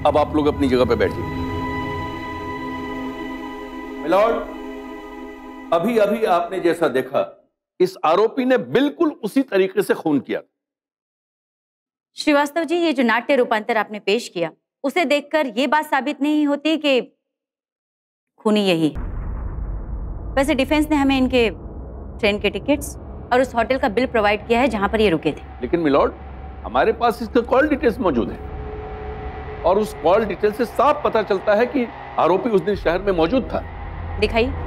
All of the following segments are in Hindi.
अब आप लोग अपनी जगह पे बैठिए। मिलॉर्ड, अभी अभी आपने जैसा देखा, इस आरोपी ने बिल्कुल उसी तरीके से खून किया। श्रीवास्तव जी, ये जो नाट्य रूपांतर आपने पेश किया, उसे देखकर ये बात साबित नहीं होती कि खूनी यही है। वैसे डिफेंस ने हमें इनके ट्रेन के टिकट्स और उस होटल का बिल प्रोवाइड किया है जहां पर ये रुके थे। लेकिन मिलॉर्ड, हमारे पास इसका कॉल डिटेल्स मौजूद है और उस कॉल डिटेल से साफ पता चलता है कि आरोपी उस दिन शहर में मौजूद था। दिखाइए।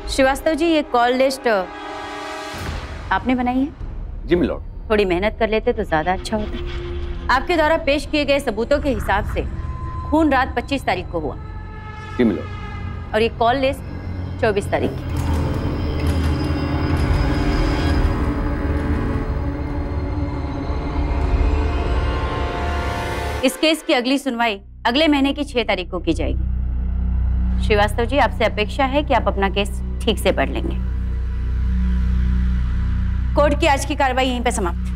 श्रीवास्तव जी, ये कॉल लिस्ट आपने बनाई है? जी मिलॉर्ड। थोड़ी मेहनत कर लेते तो ज्यादा अच्छा होता। आपके द्वारा पेश किए गए सबूतों के हिसाब से खून रात 25 तारीख को हुआ। जी मिलॉर्ड। और ये कॉल लिस्ट 24 तारीख की। इस केस की अगली सुनवाई अगले महीने की 6 तारीख को की जाएगी। श्रीवास्तव जी, आपसे अपेक्षा है कि आप अपना केस ठीक से पढ़ लेंगे। कोर्ट की आज की कार्रवाई यहीं पे समाप्त।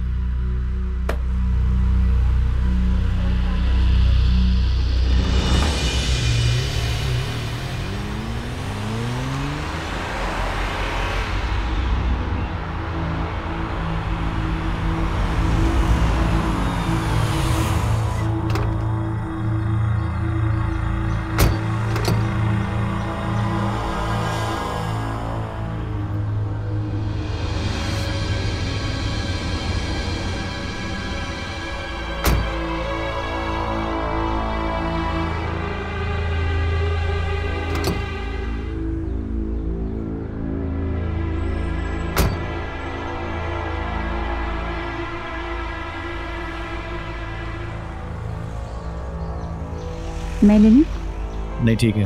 मैं ले लूं? नहीं, ठीक है।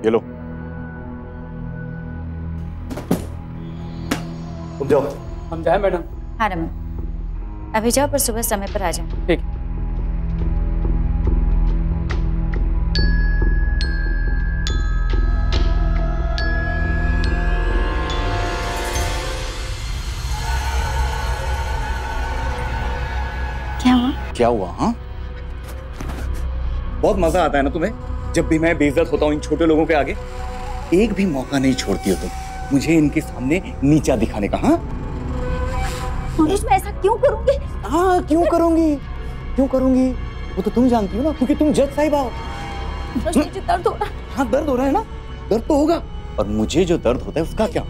ये लो। तुम जाओ। हम जाए मैडम? हाँ रमन, अभी जाओ, पर सुबह समय पर आ जाओ। ठीक। क्या हुआ? क्या हुआ? हाँ, बहुत मजा आता है ना तुम्हें जब भी मैं बेइज्जत होता हूँ इन छोटे लोगों के आगे। एक भी मौका नहीं छोड़ती हो तुम मुझे इनके सामने नीचा दिखाने का। हाँ मनोज, मैं ऐसा क्यों करूंगी? हाँ, क्यों करूंगी? क्यों करूंगी वो तो तुम जानती हो ना, क्योंकि तुम जज साहिबा हो। मुझे दर्द हो रहा है। हाँ, दर्द हो रहा है ना, दर्द तो होगा, और मुझे जो दर्द होता है उसका क्या?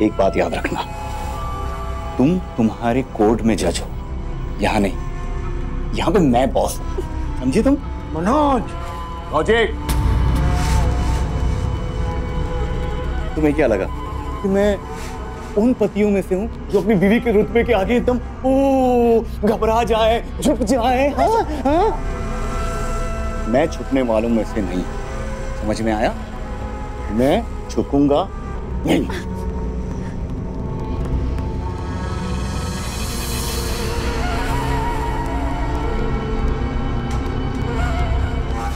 एक बात याद रखना, तुम तुम्हारे कोर्ट में जज हो, यहाँ नहीं। यहाँ पे मैं बॉस हूँ, समझे तुम? मनोज, लॉजिक। तुम्हें क्या लगा कि मैं उन पतियों में से हूँ जो अपनी बीवी के रुतबे के आगे एकदम घबरा जाए, झुक जाए? हाँ हाँ, मैं झुकने वालों में से नहीं। समझ में आया? मैं झुकूंगा नहीं।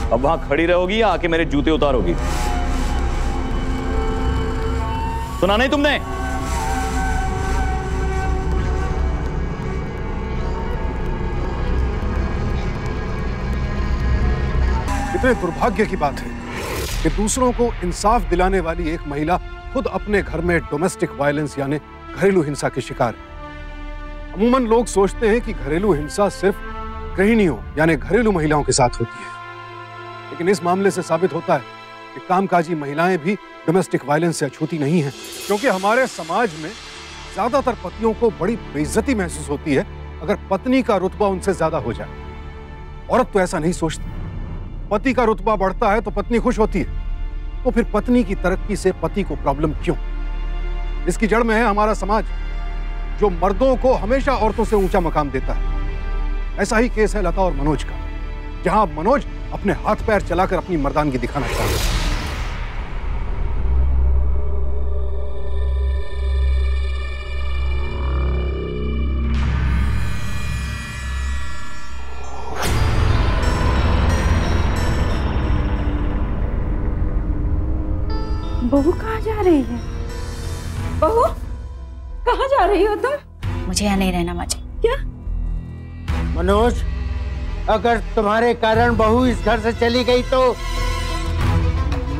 अब वहां खड़ी रहोगी या आके मेरे जूते उतारोगी? सुना नहीं तुमने? कितने दुर्भाग्य की बात है कि दूसरों को इंसाफ दिलाने वाली एक महिला खुद अपने घर में डोमेस्टिक वायलेंस यानी घरेलू हिंसा की शिकार है। अमूमन लोग सोचते हैं कि घरेलू हिंसा सिर्फ गृहिणियों यानी घरेलू महिलाओं के साथ होती है, लेकिन इस मामले से साबित होता है कि कामकाजी महिलाएं भी डोमेस्टिक वायलेंस से अछूती नहीं हैं, क्योंकि हमारे समाज में ज्यादातर पतियों को बड़ी बेइज्जती महसूस होती है अगर पत्नी का रुतबा उनसे ज्यादा हो जाए। औरत तो ऐसा नहीं सोचती। पति का रुतबा बढ़ता है तो पत्नी खुश होती है, तो फिर पत्नी की तरक्की से पति को प्रॉब्लम क्यों? इसकी जड़ में है हमारा समाज, जो मर्दों को हमेशा औरतों से ऊंचा मकाम देता है। ऐसा ही केस है लता और मनोज का, जहां मनोज अपने हाथ पैर चलाकर अपनी मर्दानगी दिखाना चाहता है। बहू कहाँ जा रही है? बहू कहाँ जा रही हो तुम? मुझे यहाँ नहीं रहना माँ जी। क्या? मनोज, अगर तुम्हारे कारण बहू इस घर से चली गई तो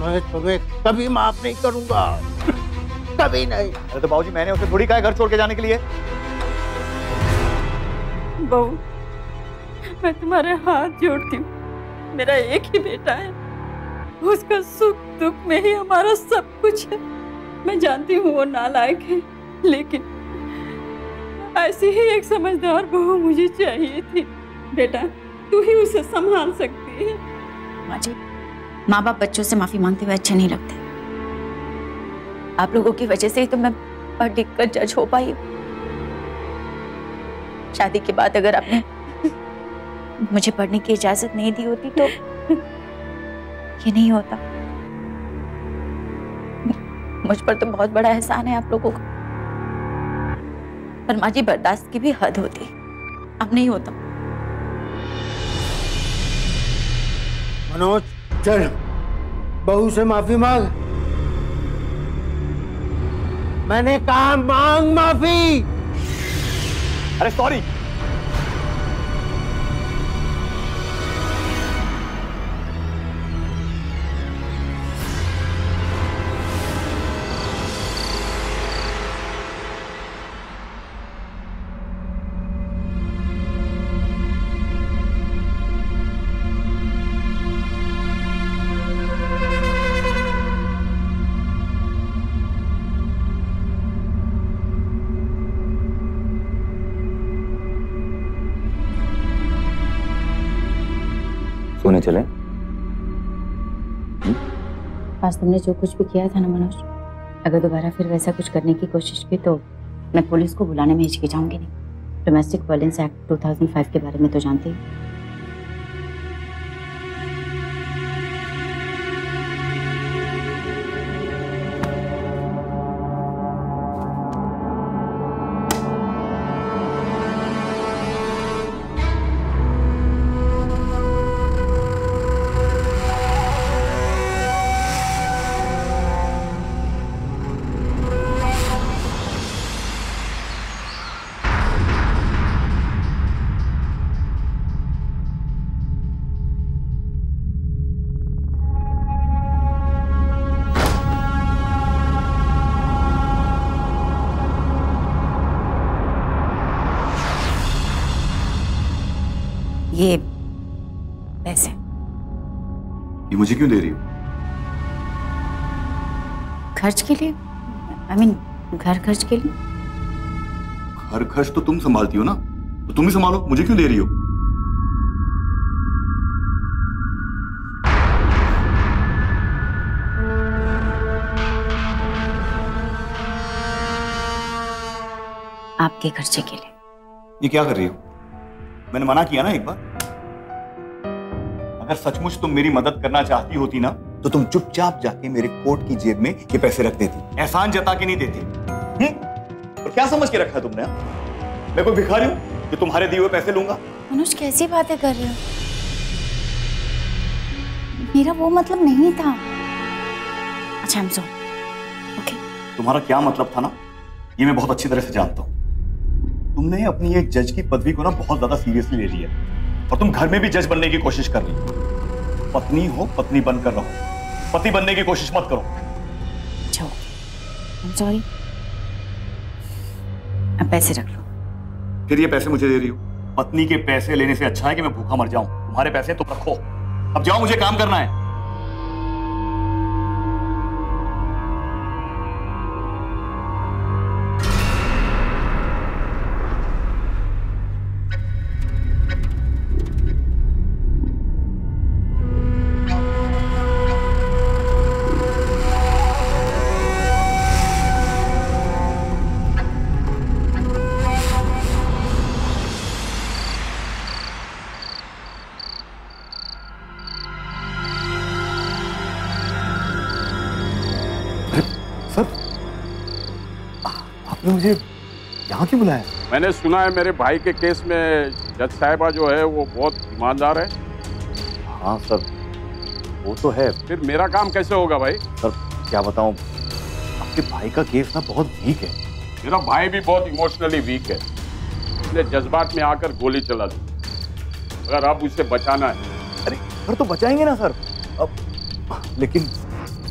मैं तुम्हें कभी माफ नहीं करूंगा, कभी नहीं। अरे तो बाबूजी, मैंने उसे थोड़ी कहा घर छोड़ के जाने के लिए। बहू, मैं तुम्हारे हाथ जोड़ती हूँ, मेरा एक ही बेटा है, उसका सुख दुख में ही हमारा सब कुछ है। मैं जानती हूँ वो नालायक है, लेकिन ऐसी ही एक समझदार बहू मुझे चाहिए थी। बेटा, तू ही उसे संभाल सकती है। माँ जी, माँ बाप बच्चों से माफी मांगते हुए अच्छे नहीं लगते। आप लोगों की वजह से ही तो मैं पढ़ लिख कर जज हो पाई। शादी के बाद अगर आपने मुझे पढ़ने की इजाजत नहीं दी होती तो ये नहीं होता। मुझ पर तो बहुत बड़ा एहसान है आप लोगों का, पर माँ जी बर्दाश्त की भी हद होती, अब नहीं होता। मनोज, चल बहू से माफी मांग। मैंने कहा मांग माफी। अरे सॉरी। सोने चले? आज तुमने जो कुछ भी किया था ना मनोज, अगर दोबारा फिर वैसा कुछ करने की कोशिश की तो मैं पुलिस को बुलाने में हिचकिचाऊंगी नहीं। डोमेस्टिक वायलेंस एक्ट 2005 के बारे में तो जानते ही। ये पैसे ये मुझे क्यों दे रही हो? खर्च के लिए, आई मीन घर खर्च के लिए। घर खर्च तो तुम संभालती हो ना, तो तुम ही संभालो, मुझे क्यों दे रही हो? आपके खर्चे के लिए। ये क्या कर रही हो? मैंने मना किया ना एक बार। अगर सचमुच तुम मेरी मदद करना चाहती होती ना, तो तुम चुपचाप जाके मेरे कोट की जेब में ये पैसे रख देती, एहसान जता के नहीं देती। और क्या समझ के रखा है तुमने? मैं कोई भिखारी हूं जो तुम्हारे दिए हुए पैसे लूंगा? मनोज, कैसी बातें कर रहे हो? मेरा वो मतलब नहीं था। अच्छा, I'm sorry. Okay. तुम्हारा क्या मतलब था ना, ये मैं बहुत अच्छी तरह से जानता हूं। तुमने अपनी ये जज की पदवी को ना बहुत ज्यादा सीरियसली ले लिया, और तुम घर में भी जज बनने की कोशिश कर रही हो। पत्नी हो, पत्नी बनकर रहो, पति बनने की कोशिश मत करो। अच्छा, I'm sorry. अब पैसे रख लो। फिर ये पैसे मुझे दे रही हो? पत्नी के पैसे लेने से अच्छा है कि मैं भूखा मर जाऊं। तुम्हारे पैसे तो रखो, अब जाओ, मुझे काम करना है। आपने मुझे यहाँ क्यों बुलाया? मैंने सुना है मेरे भाई के केस में जज साहिबा जो है वो बहुत ईमानदार है। हाँ सर, वो तो है। फिर मेरा काम कैसे होगा भाई? सर क्या बताऊं, आपके भाई का केस ना बहुत वीक है। मेरा भाई भी बहुत इमोशनली वीक है, इसलिए जज्बात में आकर गोली चला दी। अगर अब उसे बचाना है। अरे सर तो बचाएंगे ना सर, अब लेकिन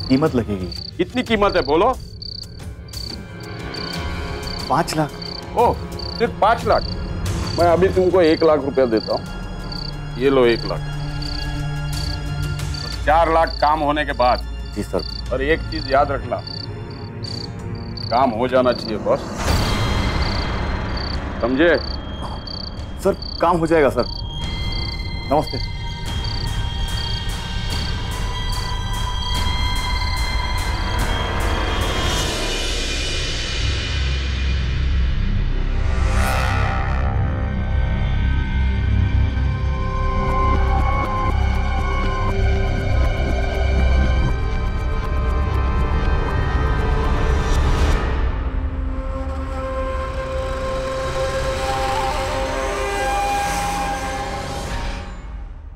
कीमत लगेगी। कितनी कीमत है बोलो? 5 लाख। ओह, सिर्फ 5 लाख? मैं अभी तुमको 1 लाख रुपया देता हूँ। ये लो 1 लाख। 4 लाख काम होने के बाद। जी सर। और एक चीज याद रखना, काम हो जाना चाहिए बॉस, समझे? सर काम हो जाएगा सर। नमस्ते।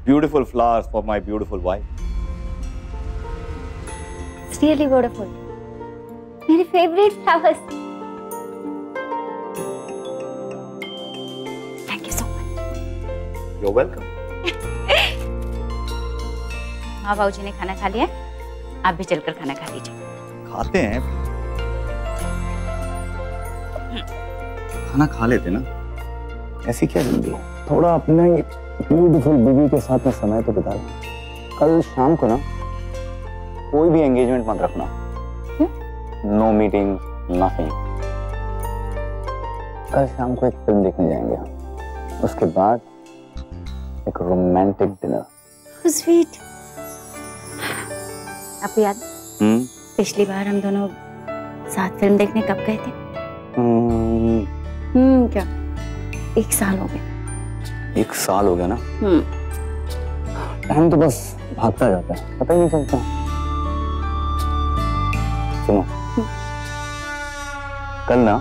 Beautiful flowers for my beautiful wife. It's really beautiful. मेरे favorite flowers. Thank you so much. You're welcome. माँ बाबू जी ने खाना खा लिया, आप भी चलकर खाना खा लीजिए। खाते हैं, खाना खा लेते ना, ऐसी क्या जिंदगी है। थोड़ा अपने ब्यूटीफुल बीवी के साथ में समय तो बिता लो। कल शाम को ना कोई भी एंगेजमेंट मत रखना। No meeting, nothing. कल शाम को एक फिल्म देखने जाएंगे हम, उसके बाद एक रोमांटिक डिनर। स्वीट। आपको याद पिछली बार हम दोनों साथ फिल्म देखने कब गए थे? क्या 1 साल हो गया। 1 साल हो गया ना? टाइम तो बस भागता जाता है, पता ही नहीं चलता। सुनो, कल ना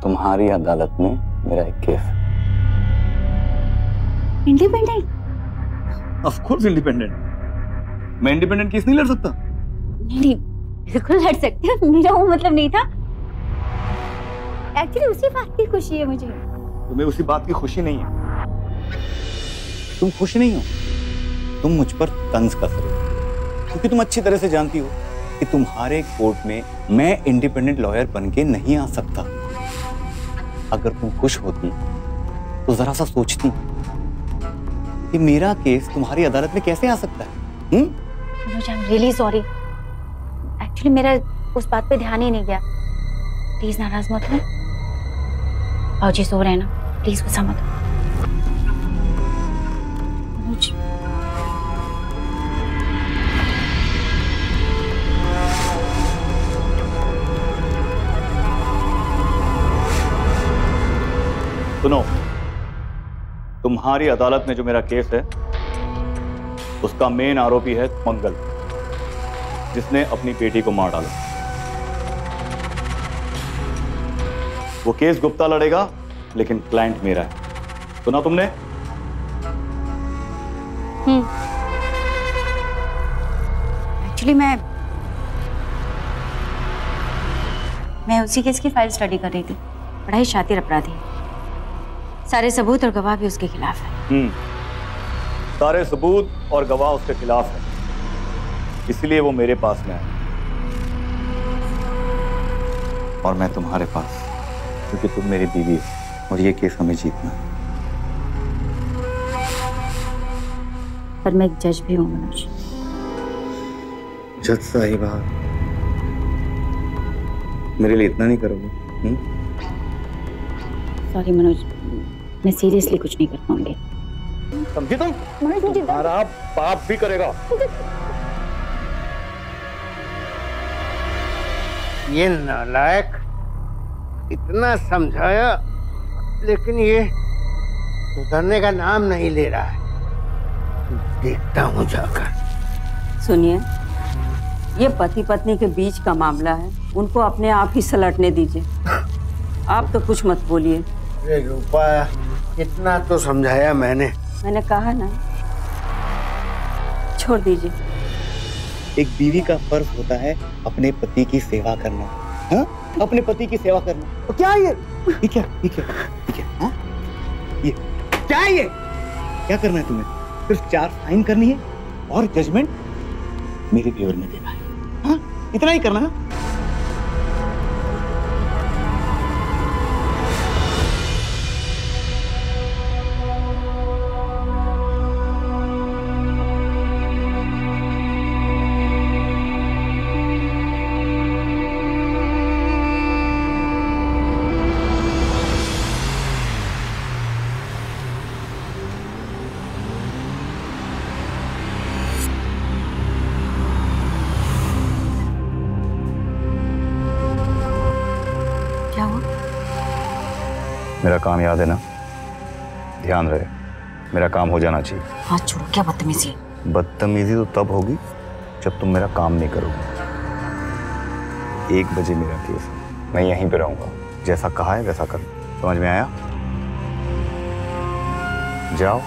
तुम्हारी अदालत में मेरा एक case. Independent? Of course independent. मैं इंडिपेंडेंट केस नहीं लड़ सकता? नहीं, बिल्कुल लड़ सकते हो, मेरा वो मतलब नहीं था। एक्चुअली उसी बात की खुशी है मुझे। तुम्हें उसी बात की खुशी नहीं है? तुम खुश नहीं हो, तुम मुझ पर तंज कस रहे हो, क्योंकि तुम अच्छी तरह से जानती हो कि तुम्हारे कोर्ट में मैं इंडिपेंडेंट लॉयर बनके नहीं आ सकता। अगर तुम खुश होती तो जरा सा सोचती कि मेरा केस तुम्हारी अदालत में कैसे आ सकता है। I am really sorry, actually मेरा उस बात पे ध्यान ही नहीं गया। प्लीज नाराज मत हो। बाबूजी सो रहे हैं ना, प्लीज गुस्सा मत हो। सुनो, तुम्हारी अदालत में जो मेरा केस है उसका मेन आरोपी है मंगल, जिसने अपनी बेटी को मार डाला। वो केस गुप्ता लड़ेगा, लेकिन क्लाइंट मेरा है। सुना तुमने? एक्चुअली मैं उसी केस की फाइल स्टडी कर रही थी। बड़ा ही शातिर अपराधी है, सारे सबूत और गवाह भी उसके खिलाफ है। सारे सबूत और गवाह उसके खिलाफ है, इसलिए वो मेरे पास में है और मैं तुम्हारे पास, क्योंकि तुम मेरी बीवी हो और ये केस हमें जीतना है। पर मैं एक जज भी हूं मनोज। जज साहिबा, मेरे लिए इतना नहीं करोगे? सॉरी मनोज, मैं सीरियसली कुछ नहीं कर पाऊंगी। समझे तुम? तुम्हारा बाप भी करेगा। ये नालायक, इतना समझाया लेकिन ये सुधरने का नाम नहीं ले रहा है। देखता हूं जाकर। सुनिए, ये पति पत्नी के बीच का मामला है, उनको अपने आप ही सलटने दीजिए। आप तो कुछ मत बोलिए। अरे रूपा, इतना तो समझाया मैंने कहा ना, छोड़ दीजिए। एक बीवी का फर्ज होता है अपने पति की सेवा करना। हाँ, अपने पति की सेवा करना। तो क्या ये क्या हाँ? ये क्या है? ये क्या करना है तुम्हें? सिर्फ 4 साइन करनी है और जजमेंट मेरे फेवर में देना है। हाँ, इतना ही करना है। मेरा काम याद है ना? ध्यान रहे, मेरा काम हो जाना चाहिए। हाथ छोड़ो, क्या बदतमीजी है? बदतमीजी तो तब होगी जब तुम मेरा काम नहीं करोगे। 1 बजे मेरा केस है, मैं यहीं पे रहूंगा। जैसा कहा है वैसा कर, समझ में आया? जाओ।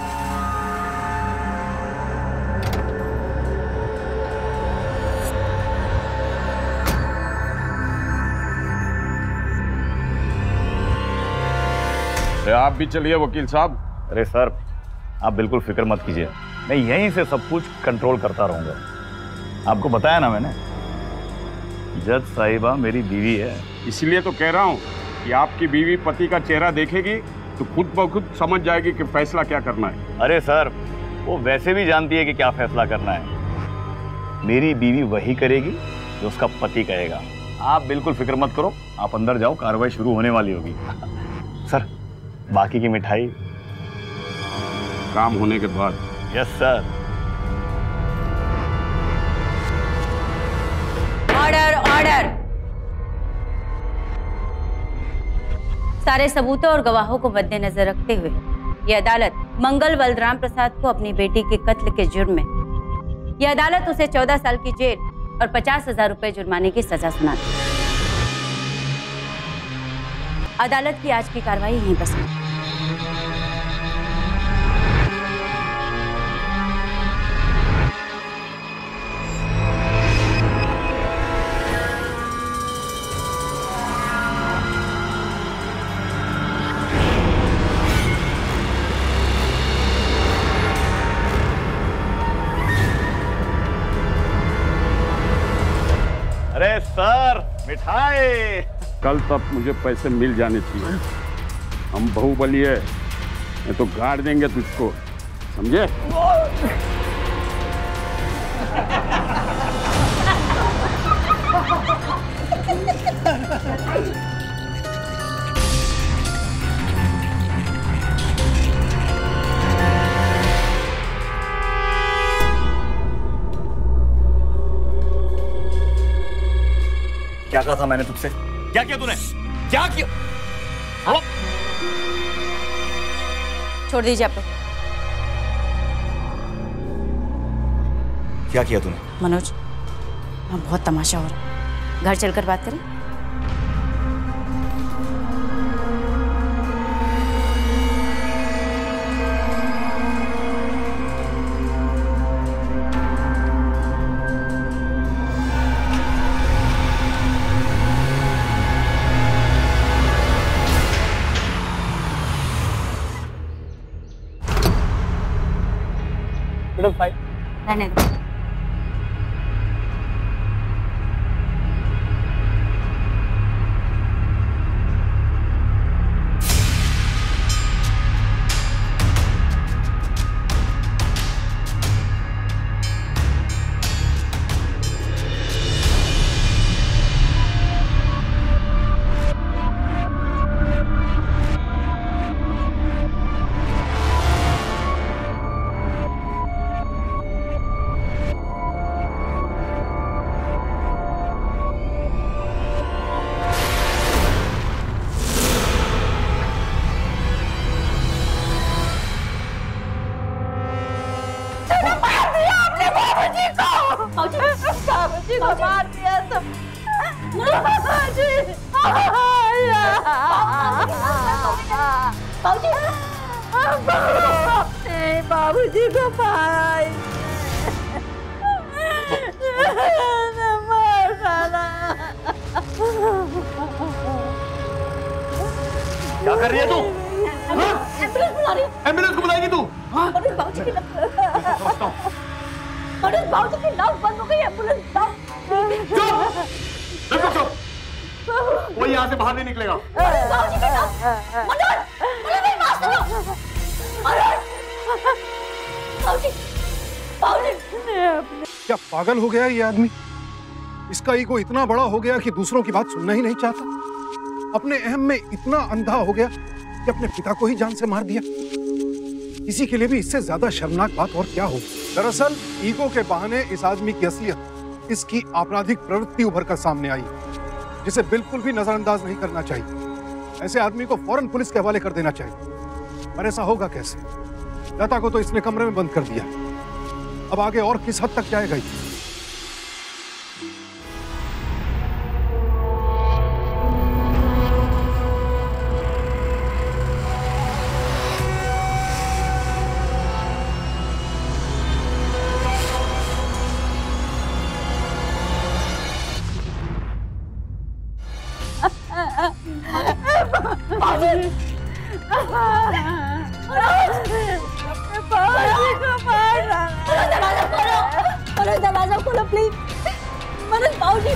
आप भी चलिए वकील साहब। अरे सर, आप बिल्कुल फिक्र मत कीजिए, मैं यहीं से सब कुछ कंट्रोल करता रहूंगा। आपको बताया ना मैंने, जज साहिबा मेरी बीवी है। इसलिए तो कह रहा हूँ कि आपकी बीवी पति का चेहरा देखेगी तो खुद ब खुद समझ जाएगी कि फैसला क्या करना है। अरे सर, वो वैसे भी जानती है कि क्या फैसला करना है। मेरी बीवी वही करेगी जो उसका पति कहेगा। आप बिल्कुल फिक्र मत करो, आप अंदर जाओ, कार्रवाई शुरू होने वाली होगी। सर, बाकी की मिठाई काम होने के बाद। Yes sir. Order, order. सारे सबूतों और गवाहों को मद्देनजर रखते हुए यह अदालत मंगल बलराम प्रसाद को अपनी बेटी के कत्ल के जुर्म में, यह अदालत उसे 14 साल की जेल और 50,000 रुपए जुर्माने की सजा सुनाती है। अदालत की आज की कार्रवाई यहीं पर समाप्त। अरे सर, मिठाई। कल तक मुझे पैसे मिल जाने चाहिए। हम बाहुबली है, मैं तो गाड़ देंगे तुझको, समझे? क्या कहा था मैंने तुझसे? क्या किया तूने? क्या किया? छोड़ दीजिए आप लोग। क्या किया तूने? मनोज, यहाँ बहुत तमाशा हो रहा है, घर चलकर बात करें। रहने दो। बाबूजी को मार दिया सब। बाबूजी को मार डाला। क्या कर रही है तू? एम्बुलेंस को बुलाएगी तू? बाबूजी की नाव बंद हो गई। एम्बुलेंस कोई यहाँ से बाहर नहीं निकलेगा। क्या पागल हो गया ये आदमी? इसका ईगो इतना बड़ा हो गया कि दूसरों की बात सुनना ही नहीं चाहता। अपने अहम में इतना अंधा हो गया कि अपने पिता को ही जान से मार दिया। किसी के लिए भी इससे ज्यादा शर्मनाक बात और क्या हो। दरअसल ईगो के बहाने इस आदमी की असलियत, इसकी आपराधिक प्रवृत्ति उभर कर सामने आई, जिसे बिल्कुल भी नजरअंदाज नहीं करना चाहिए। ऐसे आदमी को फौरन पुलिस के हवाले कर देना चाहिए। पर ऐसा होगा कैसे? लता को तो इसने कमरे में बंद कर दिया, अब आगे और किस हद तक जाएगा ये? दरवाजा खोलो प्लीज। मनोज बाबूजी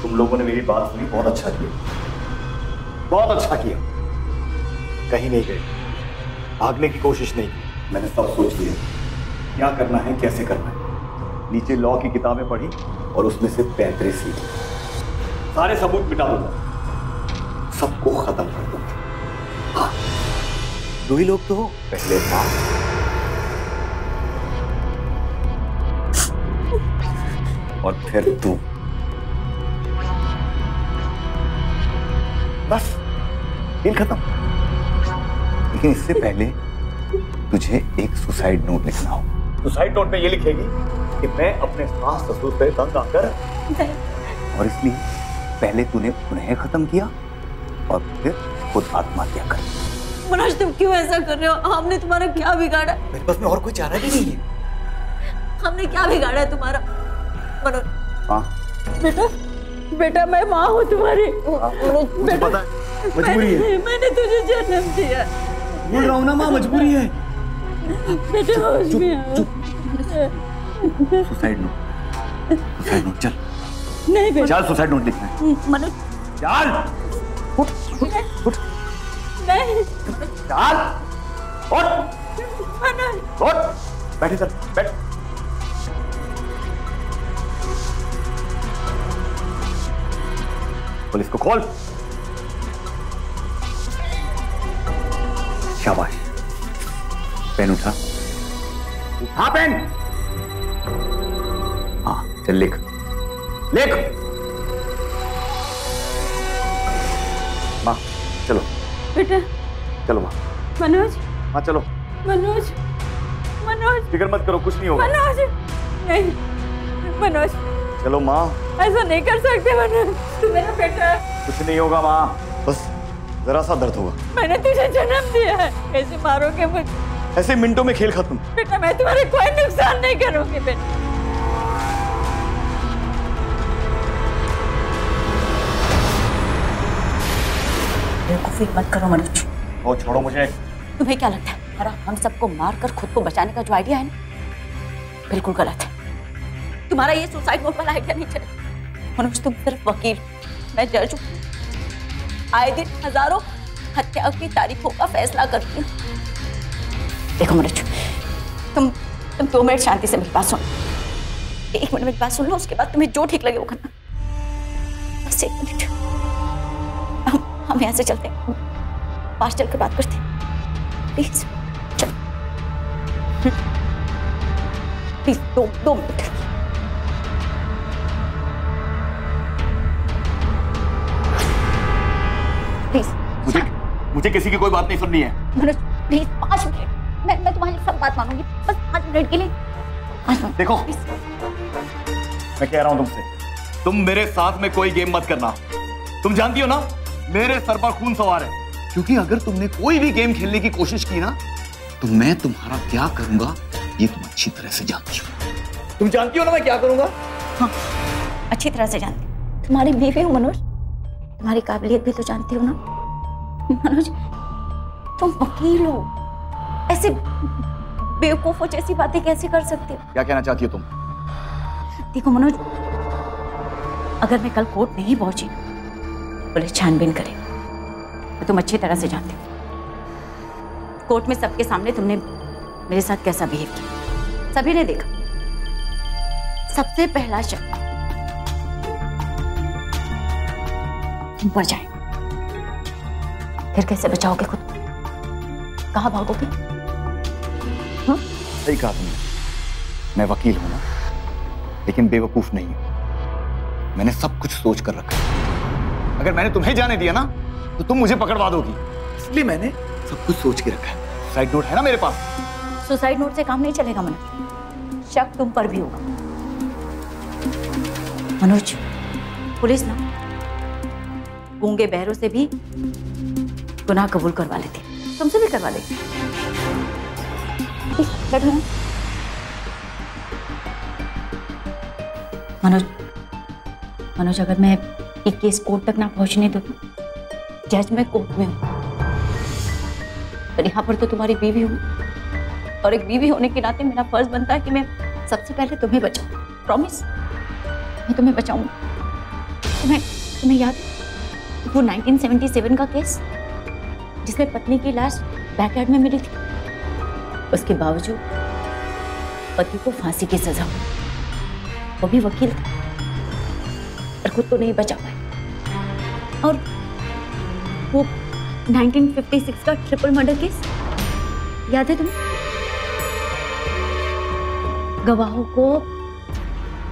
तुम लोगों ने मेरी बात सुनी, बहुत अच्छा किया। बहुत अच्छा किया। कहीं नहीं गए, भागने की कोशिश नहीं की। मैंने सब सोच लिया क्या करना है, कैसे करना है। नीचे लॉ की किताबें पढ़ी और उसमें से 35 सीखी। सारे सबूत मिटा दूंगा, सबको खत्म कर दूंगा। हाँ, 2 ही लोग तो हो, पहले मां और फिर तू। बस खेल खत्म। लेकिन इससे पहले तुझे एक सुसाइड नोट लिखना हो। सुसाइड नोट में ये लिखेगी कि मैं अपने सास ससुर पे तंग आकर, और इसलिए पहले तूने उन्हें खत्म किया और फिर खुद आत्महत्या कर। मनोज तुम क्यों ऐसा कर रहे हो? हमने तुम्हारा क्या बिगाड़ा? मेरे पास में और कोई चारा भी नहीं है। हमने क्या बिगाड़ा है तुम्हारा? मनोज। हाँ बेटा, बेटा मैं माँ हूँ तुम्हारी। मुझे पता है, मजबूरी है। मैंने तुझे जन्म दिया। बोल रहा हूँ ना माँ, मजबूरी है। बेटा होश में आओ। सुसाइड नोट चल। नहीं बेटा, चल सुसाइड नोट लिखना है। मनोज चल उठ उठ नहीं, चल उठ मनोज उठ। बैठे चल, बैठ। पुलिस को कॉल। शाबाश, पेन उठा पेन। हाँ चल लिख लिख। माँ चलो। बेटा चलो माँ। मनोज, माँ चलो। मनोज, मनोज फिक्र मत करो, कुछ नहीं होगा। मनोज नहीं, मनोज चलो माँ। ऐसा नहीं कर सकते मनोज, तू मेरा बेटा है। कुछ नहीं होगा माँ, बस जरा सा दर्द होगा। मैंने तुझे जन्म दिया है, कैसे मारोगे मुझे? ऐसे मिनटों में खेल खत्म। बेटा मैं तुम्हारे कोई नुकसान नहीं करूंगी बेटा। बेवकूफी मत करो मनोज। वो छोड़ो मुझे। तुम्हें क्या लगता है हमारा हम सबको मारकर खुद को बचाने का जो आइडिया है ना, बिल्कुल गलत है। तुम्हारा ये सुसाइड नोट वाला आइडिया नहीं चलेगा मनोज। तुम सिर्फ वकील, मैं जज हूँ। आए दिन हजारों हत्या की तारीखों का फैसला करती हूँ। देखो मनोज, तुम 2 मिनट शांति से मेरी बात सुनो। 1 मिनट मेरी बात सुन लो, उसके बाद तुम्हें जो ठीक लगे वो करना। बस 1 मिनट। हम यहाँ से चलते हैं, पास चल कर बात करते हैं। प्लीज चलो, प्लीज 2 मिनट। प्लीज मुझे किसी की कोई बात नहीं सुननी है। Manoj please 5 minute. मैं तुम्हारी सब बात मानूंगी, बस 5 मिनट के लिए। 5 मिनट देखो प्लीज। मैं कह रहा हूं तुमसे, तुम मेरे साथ में कोई गेम मत करना। तुम जानती हो ना मेरे सर पर खून सवार है, क्योंकि अगर तुमने कोई भी गेम खेलने की कोशिश की ना तो मैं तुम्हारा क्या करूंगा ये तुम अच्छी तरह से जानती हो। तुम जानती हो ना मैं क्या करूंगा? हाँ अच्छी तरह से जानती हूँ। तुम्हारी बीवी हूँ मनोज, तुम्हारी काबिलियत भी तो जानती हो ना। मनोज तुम वकील हो, ऐसे बेवकूफों जैसी बातें कैसे कर सकते हो? क्या कहना चाहती हो तुम? देखो मनोज, अगर मैं कल कोर्ट नहीं पहुंची, पुलिस छानबीन करे, तो तुम अच्छी तरह से जानते हो कोर्ट में सबके सामने तुमने मेरे साथ कैसा बिहेव किया। सभी ने देखा। सबसे पहला शक तुम पर जाए, फिर कैसे बचाओगे खुद? कहाँ भागोगे? सही कहा तुमने, मैं वकील हूं ना, लेकिन बेवकूफ नहीं हूं। मैंने सब कुछ सोच कर रखा है। अगर मैंने तुम्हें जाने दिया ना तो तुम मुझे पकड़वा दोगी, इसलिए मैंने सब कुछ सोच के रखा है। सुसाइड नोट है ना मेरे पास। सुसाइड नोट से काम नहीं चलेगा मनोज, शक तुम पर भी होगा। मनोज पुलिस ना गूंगे बहरों से भी गुनाह कबूल करवा लेती, तुमसे भी करवा लेगी। बैठो ना। मनोज अगर मैं ये केस कोर्ट तक ना पहुंचने दूं, जज मैं कोर्ट में हूं, पर यहाँ पर तो तुम्हारी बीवी हूं, और एक बीवी होने के नाते मेरा फर्ज बनता है कि मैं सबसे पहले तुम्हें बचाऊं। प्रॉमिस, मैं तुम्हें बचाऊंगी। तुम्हें याद है वो 1977 का केस जिसमें पत्नी की लाश बैकयार्ड में मिली थी, उसके बावजूद पति को फांसी की सजा हुई। वो भी वकील था और खुद को नहीं बचा पाया। और वो 1956 का ट्रिपल मर्डर केस याद है तुम्हें? गवाहों को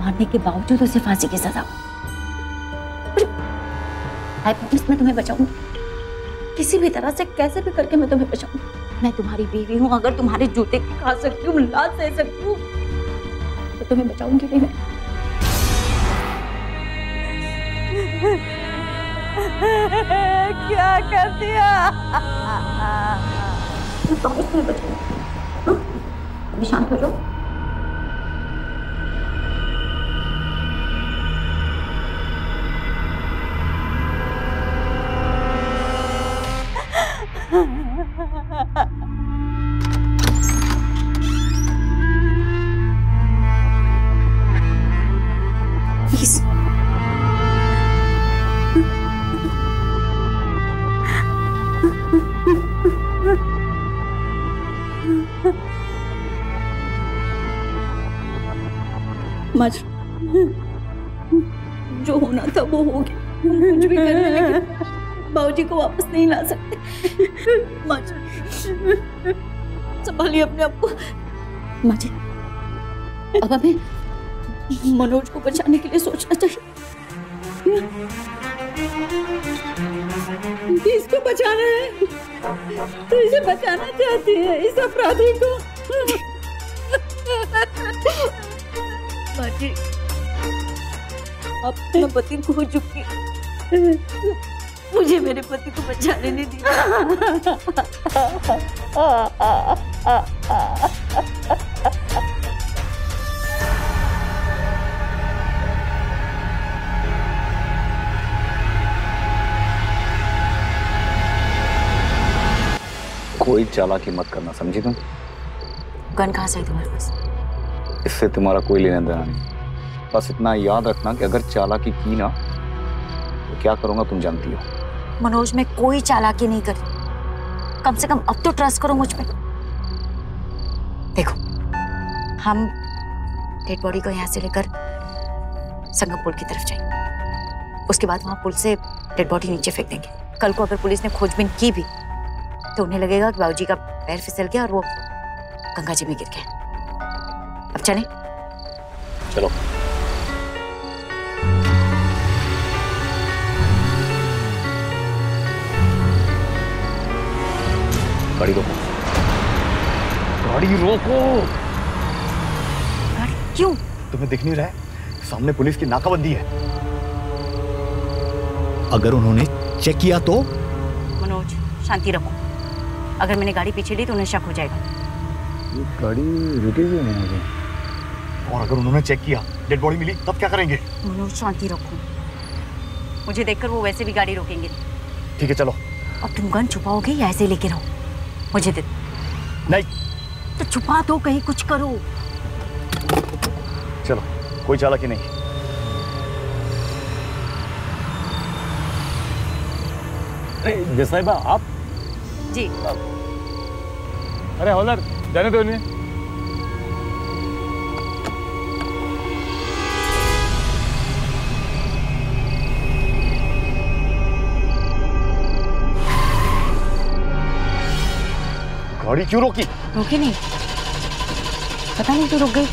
मारने के बावजूद उसे फांसी की सजा हुई। आई प्रॉमिस मैं तुम्हें बचाऊंगी, किसी भी तरह से कैसे भी करके मैं तुम्हें बचाऊंगी। मैं तुम्हारी बीवी हूँ, अगर तुम्हारे जूते खा सकती हूँ, लात सह सकती हूँ, तो तुम्हें बचाऊंगी नहीं मैं। क्या कर दिया? प्रॉमिस तुम्हें बचाऊंगी। अभी शांत हो जाओ। Please. मज जो होना था वो हो गया। हम कुछ भी कर लें लेकिन बाबूजी को वापस नहीं ला सकते। मज संभालिए अपने आप को। मजे अब हमें मनोज को बचाने के लिए सोचना चाहिए। इसको बचाना है तो इसे बचाना चाहती है, इस अपराधी को। माजी अब मैं पति को हो चुकी, मुझे मेरे पति को बचाने नहीं दिया। कोई चालाकी मत करना, समझी तुम? गन कहाँ से आई तुम्हारे पास? इससे तुम्हारा कोई लेना देना नहीं। बस इतना याद रखना कि अगर चालाकी की ना तो क्या करूंगा तुम जानती हो। मनोज मैं कोई चालाकी नहीं करी, कम से कम अब तो ट्रस्ट करो मुझ पे। देखो हम डेड बॉडी को यहाँ से लेकर संगम पुल की तरफ जाएंगे, उसके बाद वहां पुल से डेड बॉडी नीचे फेंक देंगे। कल को अगर पुलिस ने खोजबीन की भी तो उन्हें लगेगा कि बाबूजी का पैर फिसल गया और वो गंगा जी में गिर गया। अब चलें? चलो। गाड़ी रोको, गाड़ी रोको। गाड़ी क्यों? तुम्हें दिख नहीं रहा है? सामने पुलिस की नाकाबंदी है। अगर उन्होंने चेक किया तो? मनोज शांति रखो, अगर मैंने गाड़ी पीछे ली तो उन्हें शक हो जाएगा। ये गाड़ी रुकेगी नहीं आगे। और अगर उन्होंने चेक किया, डेड बॉडी मिली, तब क्या करेंगे? मनोज शांति रखो, मुझे देखकर वो वैसे भी गाड़ी रोकेंगे। ठीक है चलो। अब तुम गन छुपाओगे या ऐसे लेके रहो? मुझे दे। नहीं तो छुपा दो, कहीं कुछ करो। चलो, कोई चालाकी नहीं। अरे साहिबा आप? जी। अरे हौलदार जाने दो इन्हें। गाड़ी क्यों रोकी? रोकी नहीं, पता नहीं क्यों रुक गई।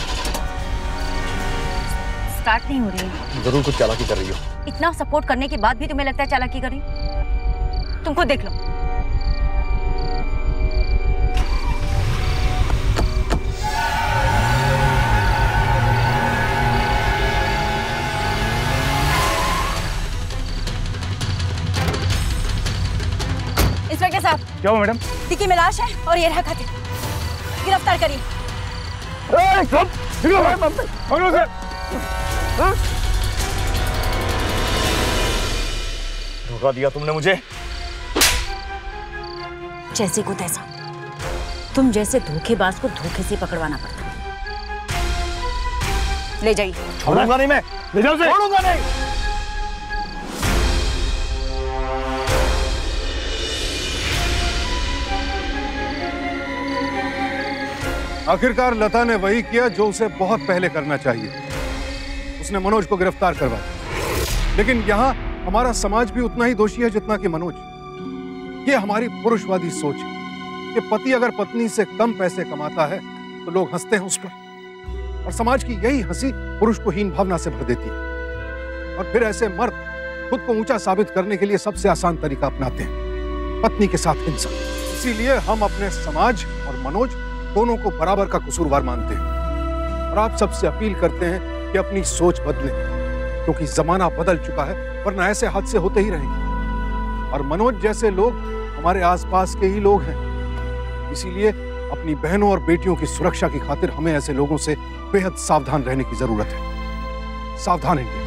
स्टार्ट नहीं हो रही है। जरूर कुछ चालाकी कर रही हो। इतना सपोर्ट करने के बाद भी तुम्हें लगता है चालाकी कर रही? तुमको देख लो। इंस्पेक्टर साहब। क्या हुआ मैडम? डिक्की में लाश है और ये रहा खाते। गिरफ्तार करिए। धोखा दिया तुमने मुझे। जैसे को तैसा, तुम जैसे धोखेबाज को धोखे से पकड़वाना पड़ता। ले जाइए। छोड़ूंगा नहीं मैं। ले जाओ उसे। छोड़ूंगा नहीं। आखिरकार लता ने वही किया जो उसे बहुत पहले करना चाहिए। उसने मनोज को गिरफ्तार करवाया। लेकिन यहाँ हमारा समाज भी उतना ही दोषी है जितना कि मनोज। ये हमारी पुरुषवादी सोच है कि पति अगर पत्नी से कम पैसे कमाता है तो लोग हंसते हैं उस पर, और समाज की यही हंसी पुरुष को हीन भावना से भर देती है। और फिर ऐसे मर्द खुद को ऊंचा साबित करने के लिए सबसे आसान तरीका अपनाते हैं, पत्नी के साथ हिंसा। इसीलिए हम अपने समाज और मनोज दोनों को बराबर का कसूरवार मानते हैं और आप सबसे अपील करते हैं कि अपनी सोच बदलें, क्योंकि जमाना बदल चुका है, वरना ऐसे हादसे होते ही रहेंगे। और मनोज जैसे लोग हमारे आसपास के ही लोग हैं। इसीलिए अपनी बहनों और बेटियों की सुरक्षा की खातिर हमें ऐसे लोगों से बेहद सावधान रहने की जरूरत है। सावधान इंडिया।